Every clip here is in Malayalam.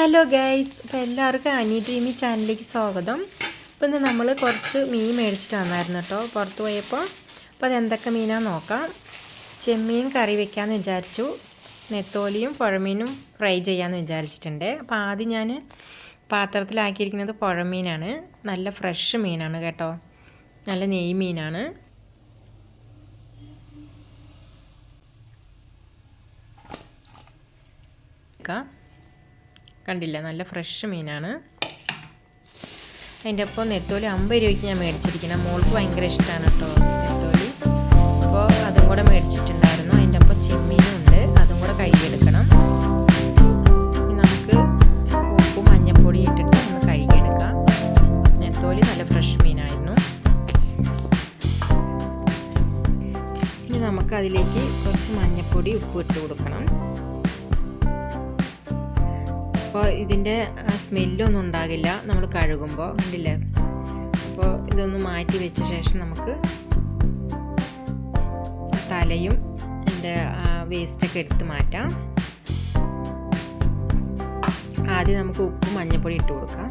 ഹലോ ഗൈസ്, അപ്പോൾ എല്ലാവർക്കും അനി ഡ്രീമി ചാനലിലേക്ക് സ്വാഗതം. അപ്പോൾ ഇന്ന് നമ്മൾ കുറച്ച് മീൻ മേടിച്ചിട്ട് വന്നായിരുന്നു കേട്ടോ പുറത്ത് പോയപ്പോൾ. അപ്പോൾ അതെന്തൊക്കെ മീനാണെന്ന് നോക്കാം. ചെമ്മീൻ കറി വെക്കാമെന്ന് വിചാരിച്ചു. നെത്തോലിയും പുഴമീനും ഫ്രൈ ചെയ്യാമെന്ന് വിചാരിച്ചിട്ടുണ്ട്. അപ്പോൾ ആദ്യം ഞാൻ പാത്രത്തിലാക്കിയിരിക്കുന്നത് പുഴമീനാണ്. നല്ല ഫ്രഷ് മീനാണ് കേട്ടോ, നല്ല നെയ് മീനാണ്. കണ്ടില്ല, നല്ല ഫ്രഷ് മീനാണ്. അതിൻ്റെ ഒപ്പം നെത്തോലി 50 രൂപയ്ക്ക് ഞാൻ മേടിച്ചിരിക്കണം. മോൾക്ക് ഭയങ്കര ഇഷ്ടമാണ് കേട്ടോ നെത്തോലി. അപ്പോൾ അതും കൂടെ മേടിച്ചിട്ടുണ്ടായിരുന്നു. അതിൻ്റെ ഒപ്പം ചെമ്മീനും ഉണ്ട്, അതും കൂടെ കഴുകിയെടുക്കണം. നമുക്ക് ഉപ്പും മഞ്ഞൾപ്പൊടി ഇട്ടിട്ട് ഒന്ന് കഴുകിയെടുക്കാം. നെത്തോലി നല്ല ഫ്രഷ് മീനായിരുന്നു. ഇനി നമുക്ക് അതിലേക്ക് കുറച്ച് മഞ്ഞൾപ്പൊടി ഉപ്പ് ഇട്ട് കൊടുക്കണം. അപ്പോൾ ഇതിൻ്റെ സ്മെല്ലൊന്നും ഉണ്ടാകില്ല നമ്മൾ കഴുകുമ്പോൾ, കണ്ടില്ലേ. അപ്പോൾ ഇതൊന്ന് മാറ്റി വെച്ച ശേഷം നമുക്ക് തലയും അതിൻ്റെ വേസ്റ്റൊക്കെ എടുത്ത് മാറ്റാം. ആദ്യം നമുക്ക് ഉപ്പും മഞ്ഞൾപ്പൊടി ഇട്ട് കൊടുക്കാം.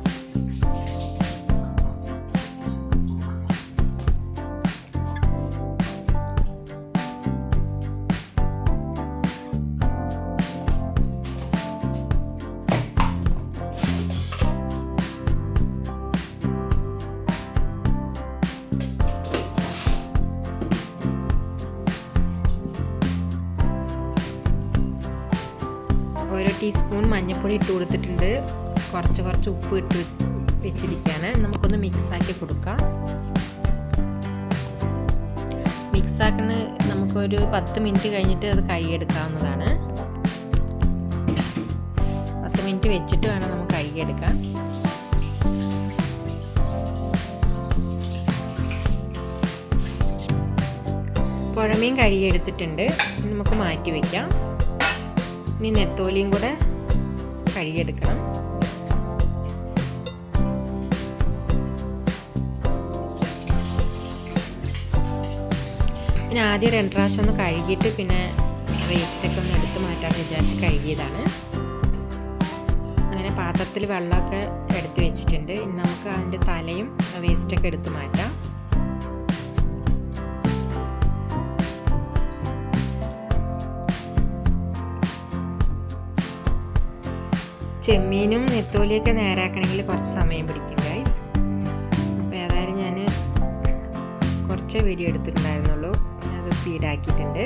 ഓരോ ടീസ്പൂൺ മഞ്ഞൾപ്പൊടി ഇട്ട് കൊടുത്തിട്ടുണ്ട്. കുറച്ച് ഉപ്പ് ഇട്ട് വെച്ചിരിക്കുകയാണ്. നമുക്കൊന്ന് മിക്സാക്കി കൊടുക്കാം. മിക്സാക്കുന്ന നമുക്കൊരു 10 മിനിറ്റ് കഴിഞ്ഞിട്ട് അത് കഴുകിയെടുക്കാവുന്നതാണ്. 10 മിനിറ്റ് വെച്ചിട്ട് വേണം നമുക്ക് കഴുകിയെടുക്കാൻ. പുഴമീൻ കഴുകിയെടുത്തിട്ടുണ്ട്. നമുക്ക് മാറ്റി വയ്ക്കാം. ഇനി നെത്തോലിയും കൂടെ കഴുകിയെടുക്കണം. പിന്നെ ആദ്യം 2 പ്രാവശ്യം ഒന്ന് കഴുകിയിട്ട് പിന്നെ വേസ്റ്റൊക്കെ ഒന്ന് എടുത്ത് മാറ്റാമെന്ന് വിചാരിച്ച് കഴുകിയതാണ്. അങ്ങനെ പാത്രത്തിൽ വെള്ളമൊക്കെ എടുത്ത് വെച്ചിട്ടുണ്ട്. ഇനി നമുക്ക് അതിൻ്റെ തലയും വേസ്റ്റൊക്കെ എടുത്ത് മാറ്റാം. ചെമ്മീനും നെത്തോലിയൊക്കെ നേരാക്കണമെങ്കിൽ കുറച്ച് സമയം പിടിക്കും ഗൈസ്. അപ്പോൾ ഏതായാലും ഞാൻ കുറച്ച് വീഡിയോ എടുത്തിട്ടുണ്ടായിരുന്നുള്ളൂ, പിന്നെ അത് സ്പീഡാക്കിയിട്ടുണ്ട്.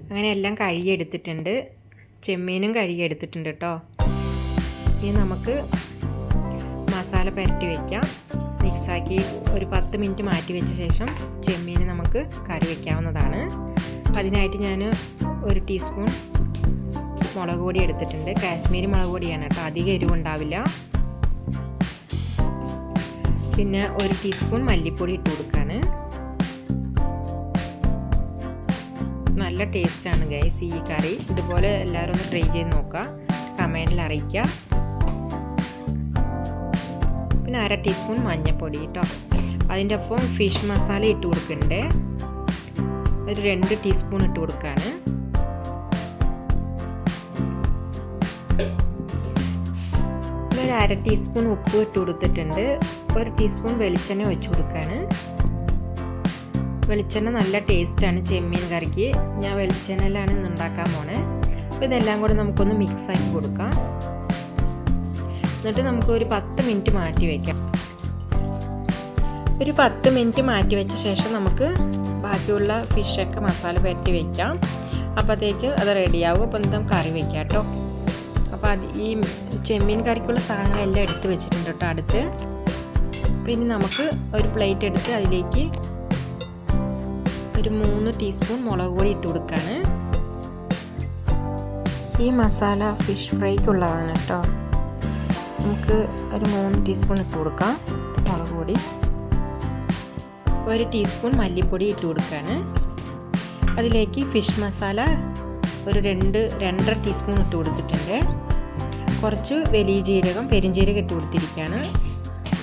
അങ്ങനെ എല്ലാം കഴുകിയെടുത്തിട്ടുണ്ട്. ചെമ്മീനും കഴുകിയെടുത്തിട്ടുണ്ട് കേട്ടോ. ഇനി നമുക്ക് മസാല പുരട്ടി വയ്ക്കാം. മിക്സാക്കി ഒരു 10 മിനിറ്റ് മാറ്റി വെച്ച ശേഷം ചെമ്മീൻ നമുക്ക് കറി വയ്ക്കാവുന്നതാണ്. അതിനായിട്ട് ഞാൻ 1 ടീസ്പൂൺ മുളക് പൊടി എടുത്തിട്ടുണ്ട്. കാശ്മീരി മുളക് പൊടിയാണ് കേട്ടോ, അധികം എരിവുണ്ടാവില്ല. പിന്നെ 1 ടീസ്പൂൺ മല്ലിപ്പൊടി ഇട്ട് കൊടുക്കുകയാണ്. നല്ല ടേസ്റ്റാണ് ഗൈസ് ഈ കറി. ഇതുപോലെ എല്ലാവരും ഒന്ന് ട്രൈ ചെയ്ത് നോക്കുക, കമൻറ്റിൽ അറിയിക്കുക. പിന്നെ 1/2 ടീസ്പൂൺ മഞ്ഞൾപ്പൊടി കേട്ടോ. അതിൻ്റെ ഒപ്പം ഫിഷ് മസാല ഇട്ട് കൊടുക്കുന്നുണ്ട്. ഒരു 2 ടീസ്പൂൺ ഇട്ട് കൊടുക്കുകയാണ്. ഒരു 1/2 ടീസ്പൂൺ ഉപ്പ് ഇട്ട് കൊടുത്തിട്ടുണ്ട്. 1 ടീസ്പൂൺ വെളിച്ചെണ്ണ ഒഴിച്ച് കൊടുക്കുകയാണ്. വെളിച്ചെണ്ണ നല്ല ടേസ്റ്റാണ് ചെമ്മീൻ കറിക്ക്. ഞാൻ വെളിച്ചെണ്ണയിലാണ് ഇന്ന് ഉണ്ടാക്കാൻ പോണേ. അപ്പോൾ ഇതെല്ലാം കൂടെ നമുക്കൊന്ന് മിക്സാക്കി കൊടുക്കാം. എന്നിട്ട് നമുക്ക് ഒരു 10 മിനിറ്റ് മാറ്റി വയ്ക്കാം. ഒരു 10 മിനിറ്റ് മാറ്റി വെച്ച ശേഷം നമുക്ക് ബാക്കിയുള്ള ഫിഷൊക്കെ മസാല പുരട്ടി വയ്ക്കാം. അപ്പോഴത്തേക്ക് അത് റെഡിയാകും. അപ്പോൾ എന്താ കറി വയ്ക്കാം കേട്ടോ. അപ്പോൾ ഈ ചെമ്മീൻ കറിക്കുള്ള സാധനങ്ങളെല്ലാം എടുത്ത് വെച്ചിട്ടുണ്ട് കേട്ടോ അടുത്ത്. പിന്നെ നമുക്ക് ഒരു പ്ലേറ്റ് എടുത്ത് അതിലേക്ക് ഒരു 3 ടീസ്പൂൺ മുളക് പൊടി ഇട്ട് കൊടുക്കുകയാണ്. ഈ മസാല ഫിഷ് ഫ്രൈക്കുള്ളതാണ് കേട്ടോ. നമുക്ക് ഒരു 3 ടീസ്പൂൺ ഇട്ട് കൊടുക്കാം മുളക് പൊടി. 1 ടീസ്പൂൺ മല്ലിപ്പൊടി ഇട്ട് കൊടുക്കുകയാണ്. അതിലേക്ക് ഫിഷ് മസാല ഒരു 2-2.5 ടീസ്പൂൺ ഇട്ട് കൊടുത്തിട്ടുണ്ട്. കുറച്ച് വലിയ ജീരകം പെരിഞ്ജീരകം ഇട്ട് കൊടുത്തിരിക്കുകയാണ്.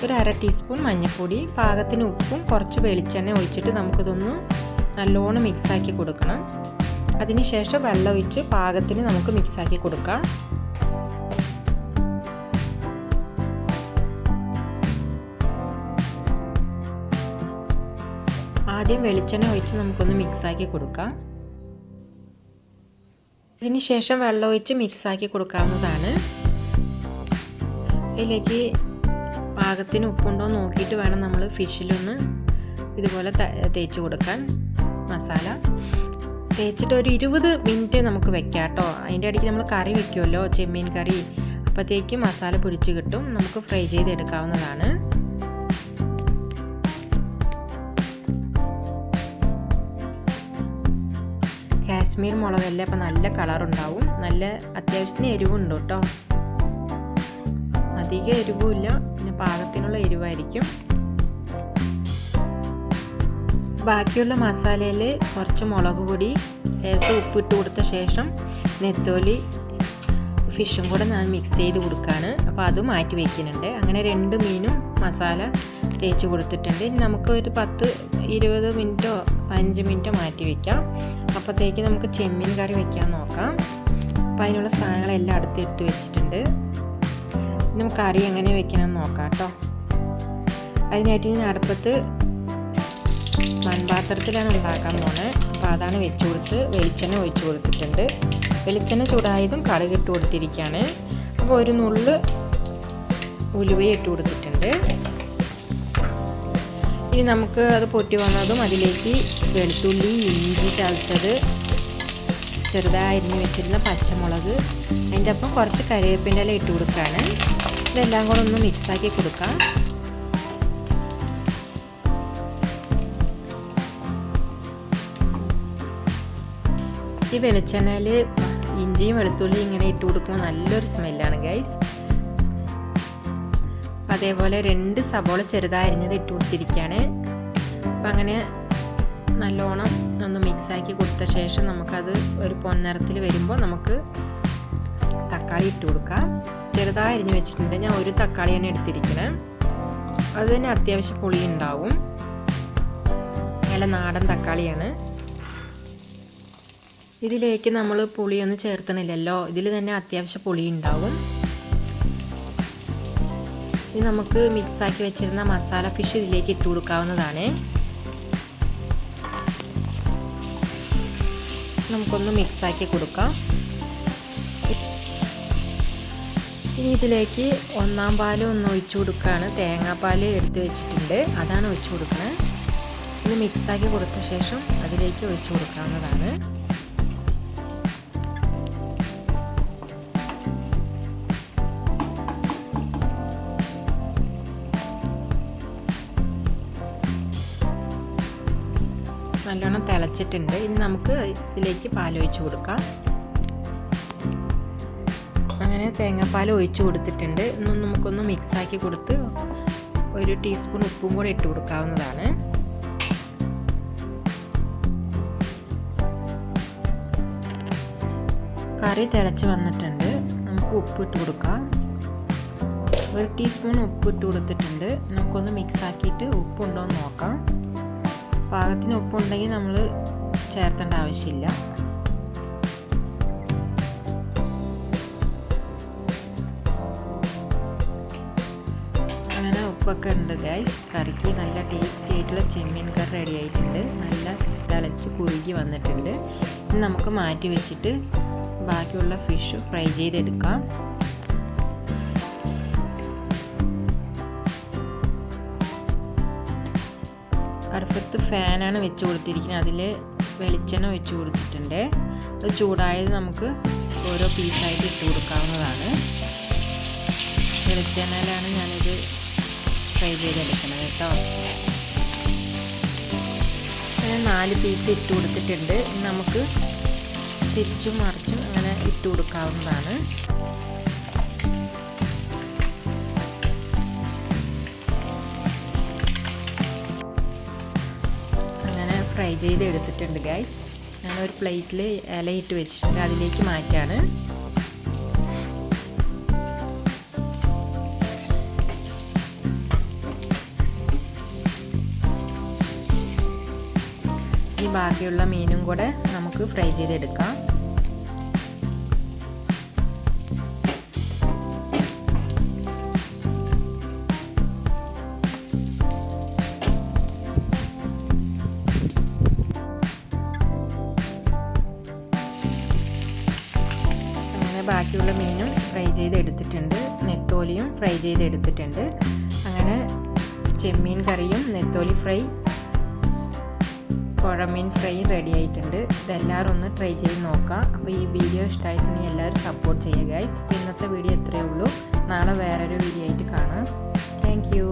ഒരു 1/2 ടീസ്പൂൺ മഞ്ഞൾപ്പൊടി, പാകത്തിന് ഉപ്പും കുറച്ച് വെളിച്ചെണ്ണ ഒഴിച്ചിട്ട് നമുക്കിതൊന്ന് നല്ലോണം മിക്സാക്കി കൊടുക്കണം. അതിനുശേഷം വെള്ളം ഒഴിച്ച് പാകത്തിന് നമുക്ക് മിക്സാക്കി കൊടുക്കാം. ആദ്യം വെളിച്ചെണ്ണ ഒഴിച്ച് നമുക്കൊന്ന് മിക്സാക്കി കൊടുക്കാം. അതിനുശേഷം വെള്ളം ഒഴിച്ച് മിക്സാക്കി കൊടുക്കാവുന്നതാണ്. ഇതിലേക്ക് പാകത്തിന് ഉപ്പുണ്ടോ നോക്കിയിട്ട് വേണം നമ്മൾ ഫിഷിലൊന്ന് ഇതുപോലെ തേച്ച് കൊടുക്കാൻ. മസാല തേച്ചിട്ട് ഒരു 20 മിനിറ്റ് നമുക്ക് വെക്കാം കേട്ടോ. അതിൻ്റെ ഇടയ്ക്ക് നമ്മൾ കറി വെക്കുമല്ലോ, ചെമ്മീൻ കറി. അപ്പോഴത്തേക്ക് മസാല പൊരിച്ച് കിട്ടും, നമുക്ക് ഫ്രൈ ചെയ്തെടുക്കാവുന്നതാണ്. കാശ്മീർ മുളകല്ലേ, അപ്പോൾ നല്ല കളറുണ്ടാവും. നല്ല അത്യാവശ്യത്തിന് എരിവുണ്ട് കേട്ടോ. അധികം എരിവുമില്ല, പിന്നെ പാകത്തിനുള്ള എരിവായിരിക്കും. ബാക്കിയുള്ള മസാലയിൽ കുറച്ച് മുളക് പൊടി, ലേശം ഉപ്പിട്ട് കൊടുത്ത ശേഷം നെത്തോലി ഫിഷും കൂടെ ഞാൻ മിക്സ് ചെയ്ത് കൊടുക്കുകയാണ്. അപ്പോൾ അത് മാറ്റി വയ്ക്കുന്നുണ്ട്. അങ്ങനെ 2 മീനും മസാല തേച്ച് കൊടുത്തിട്ടുണ്ട്. ഇനി നമുക്ക് ഒരു 10-20 മിനിറ്റോ 15 മിനിറ്റോ മാറ്റി വയ്ക്കാം. അപ്പോഴത്തേക്ക് നമുക്ക് ചെമ്മീൻ കറി വയ്ക്കാൻ നോക്കാം. അപ്പോൾ അതിനുള്ള സാധനങ്ങളെല്ലാം എടുത്ത് വെച്ചിട്ടുണ്ട്. നമുക്ക് കറി എങ്ങനെ വെക്കണമെന്ന് നോക്കാം കേട്ടോ. അതിനായിട്ട് ഞാൻ അടുപ്പത്ത് മൺപാത്രത്തിലാണ് ഉണ്ടാക്കാൻ പോകുന്നത്. അപ്പോൾ അതാണ് വെച്ച് കൊടുത്ത് വെളിച്ചെണ്ണ ഒഴിച്ച് കൊടുത്തിട്ടുണ്ട്. വെളിച്ചെണ്ണ ചൂടായതും കടുക് ഇട്ട് കൊടുത്തിരിക്കുകയാണ്. അപ്പോൾ ഒരു നുള്ള് ഉലുവ ഇട്ട് കൊടുത്തിട്ടുണ്ട്. ഇനി നമുക്ക് അത് പൊട്ടി വന്നതും അതിലേക്ക് വെളുത്തുള്ളി, ഇഞ്ചി ചതച്ചത്, ചെറുതായി അരിഞ്ഞ് വെച്ചിരുന്ന പച്ചമുളക്, അതിൻ്റെ ഒപ്പം കുറച്ച് കറിവേപ്പിൻ്റെ ഇല ഇട്ട് കൊടുക്കുകയാണ്. ഇതെല്ലാം കൂടെ ഒന്ന് മിക്സാക്കി കൊടുക്കാം. ഈ വെളിച്ചെണ്ണയിൽ ഇഞ്ചിയും വെളുത്തുള്ളിയും ഇങ്ങനെ ഇട്ട് കൊടുക്കുമ്പോൾ നല്ലൊരു സ്മെല്ലാണ് ഗൈസ്. അതേപോലെ 2 സബോള ചെറുതായി അരിഞ്ഞത് ഇട്ട് കൊടുത്തിരിക്കുകയാണ്. അപ്പം അങ്ങനെ നല്ലോണം ഒന്ന് മിക്സാക്കി കൊടുത്ത ശേഷം നമുക്കത് ഒരു പൊൻനിറത്തിൽ വരുമ്പോൾ നമുക്ക് തക്കാളി ഇട്ട് കൊടുക്കാം. ചെറുതായി അരിഞ്ഞ് വെച്ചിട്ടുണ്ട്. ഞാൻ ഒരു തക്കാളിയാണ് എടുത്തിരിക്കുന്നത്. അത് തന്നെ അത്യാവശ്യം പുളി ഉണ്ടാവും. നല്ല നാടൻ തക്കാളിയാണ്. ഇതിലേക്ക് നമ്മൾ പുളിയൊന്നും ചേർക്കണില്ലല്ലോ, ഇതിൽ തന്നെ അത്യാവശ്യം പുളി ഉണ്ടാവും. ഇനി നമുക്ക് മിക്സാക്കി വെച്ചിരുന്ന മസാല ഫിഷ് ഇതിലേക്ക് ഇട്ട് കൊടുക്കാവുന്നതാണ്. നമുക്കൊന്ന് മിക്സാക്കി കൊടുക്കാം. ഇനി ഇതിലേക്ക് 1-ാം പാൽ ഒന്ന് ഒഴിച്ചു കൊടുക്കുകയാണ്. തേങ്ങാപ്പാൽ എടുത്ത് വെച്ചിട്ടുണ്ട്, അതാണ് ഒഴിച്ചു കൊടുക്കുന്നത്. ഇത് മിക്സാക്കി കൊടുത്ത ശേഷം അതിലേക്ക് ഒഴിച്ചു കൊടുക്കാവുന്നതാണ്. നല്ലോണം തിളച്ചിട്ടുണ്ട്. ഇനി നമുക്ക് ഇതിലേക്ക് പാൽ ഒഴിച്ച് കൊടുക്കാം. അങ്ങനെ തേങ്ങാപ്പാൽ ഒഴിച്ച് കൊടുത്തിട്ടുണ്ട്. ഇന്ന് നമുക്കൊന്ന് മിക്സാക്കി കൊടുത്ത് 1 ടീസ്പൂൺ ഉപ്പും കൂടെ ഇട്ട് കൊടുക്കാവുന്നതാണ്. കറി തിളച്ച് വന്നിട്ടുണ്ട്. നമുക്ക് ഉപ്പ് ഇട്ട് കൊടുക്കാം. 1 ടീസ്പൂൺ ഉപ്പ് ഇട്ട് കൊടുത്തിട്ടുണ്ട്. നമുക്കൊന്ന് മിക്സാക്കിയിട്ട് ഉപ്പുണ്ടോ എന്ന് നോക്കാം. പാകത്തിന് ഉപ്പുണ്ടെങ്കിൽ നമ്മൾ ചേർത്തേണ്ട ആവശ്യമില്ല. അങ്ങനെ ഉപ്പൊക്കെ ഉണ്ട് ഗൈസ്. കറിക്ക് നല്ല ടേസ്റ്റി ആയിട്ടുള്ള ചെമ്മീൻ കറി റെഡി ആയിട്ടുണ്ട്. നല്ല തിളച്ച് കുറുകി വന്നിട്ടുണ്ട്. ഇനി നമുക്ക് മാറ്റി വെച്ചിട്ട് ബാക്കിയുള്ള ഫിഷ് ഫ്രൈ ചെയ്തെടുക്കാം. അടുപ്പത്ത് ഫാനാണ് വെച്ച് കൊടുത്തിരിക്കുന്നത്. അതിൽ വെളിച്ചെണ്ണ ഒഴിച്ച് കൊടുത്തിട്ടുണ്ട്. അത് ചൂടായത് നമുക്ക് ഓരോ പീസായിട്ട് ഇട്ട് കൊടുക്കാവുന്നതാണ്. വെളിച്ചെണ്ണയിലാണ് ഞാനിത് ഫ്രൈ ചെയ്തെടുക്കുന്നത് കേട്ടോ. അങ്ങനെ 4 പീസ് ഇട്ട് കൊടുത്തിട്ടുണ്ട്. നമുക്ക് തിരിച്ചും മറിച്ചും അങ്ങനെ ഇട്ട് കൊടുക്കാവുന്നതാണ്. ഫ്രൈ ചെയ്ത് എടുത്തിട്ടുണ്ട് ഗൈസ്. ഞാനൊരു പ്ലേറ്റിൽ ഇലയിട്ട് വെച്ചിട്ടുണ്ട്, അതിലേക്ക് മാറ്റാണ്. ബാക്കിയുള്ള മീനും കൂടെ നമുക്ക് ഫ്രൈ ചെയ്തെടുക്കാം. ബാക്കിയുള്ള മീനും ഫ്രൈ ചെയ്തെടുത്തിട്ടുണ്ട്, നെത്തോലിയും ഫ്രൈ ചെയ്തെടുത്തിട്ടുണ്ട്. അങ്ങനെ ചെമ്മീൻ കറിയും നെത്തോലി ഫ്രൈ, പുഴമീൻ ഫ്രൈ റെഡി ആയിട്ടുണ്ട്. ഇതെല്ലാവരും ഒന്ന് ട്രൈ ചെയ്ത് നോക്കാം. അപ്പോൾ ഈ വീഡിയോ ഇഷ്ടമായിട്ടുണ്ടെങ്കിൽ എല്ലാവരും സപ്പോർട്ട് ചെയ്യുക ഗൈസ്. ഇന്നത്തെ വീഡിയോ ഇത്രയേ ഉള്ളൂ. നാളെ വേറൊരു വീഡിയോ ആയിട്ട് കാണാം. Thank you.